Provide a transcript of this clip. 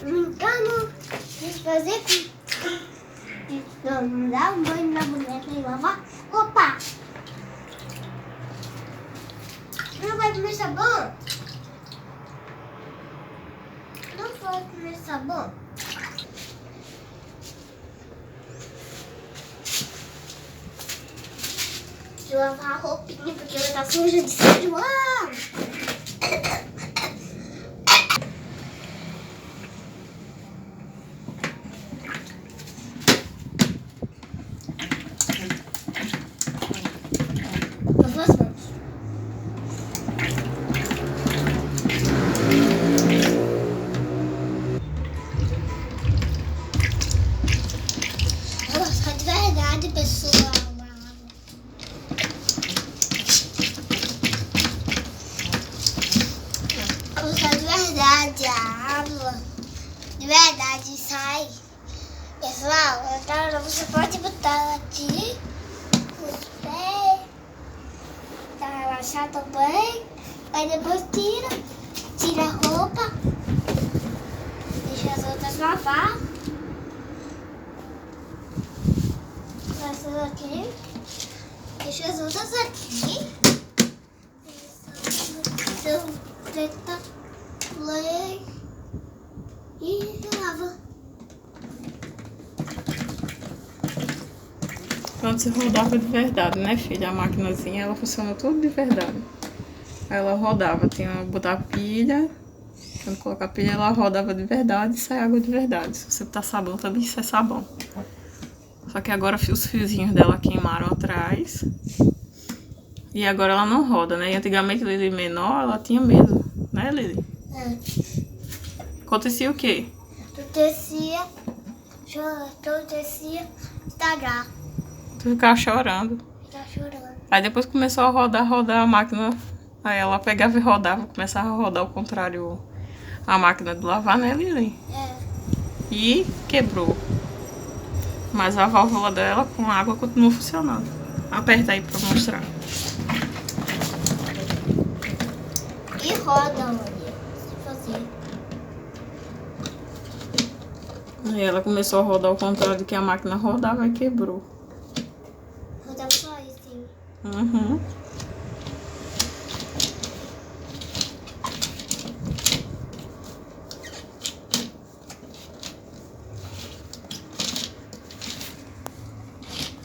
brincando de fazer vamos dar um banho na boneca e lavar roupa. Não vai comer sabão? Não vai comer sabão? Deixa eu lavar a roupinha porque ela tá suja de suor. Lava as mãos. Nossa, de verdade, pessoal. Nossa, de verdade, a água. De verdade, sai. Pessoal, agora você pode botar aqui os pés. Tá relaxado também. Aí depois tira a roupa. Deixa as outras lavar. Essas aqui. Deixa as outras aqui. Então, preta, lei e lava. Quando você rodava de verdade, né, filha? A maquinazinha, ela funciona tudo de verdade. Aí ela rodava, botar pilha. Quando colocar pilha, ela rodava de verdade e sai água de verdade. Se você botar sabão, também sai sabão. Só que agora os fiozinhos dela queimaram atrás. E agora ela não roda, né? E antigamente, Lili menor, ela tinha medo, né, Lili? Acontecia o quê? Tu descia, estragar. Tu ficava chorando. Tá chorando. Aí depois começou a rodar a máquina. Aí ela pegava e rodava, começava a rodar ao contrário a máquina de lavar, né, Lili? E quebrou. Mas a válvula dela com água continua funcionando. Aperta aí pra mostrar. E roda, Maria. Se fazer. Aí ela começou a rodar ao contrário do que a máquina rodava e quebrou. Rodava só isso, sim. Uhum.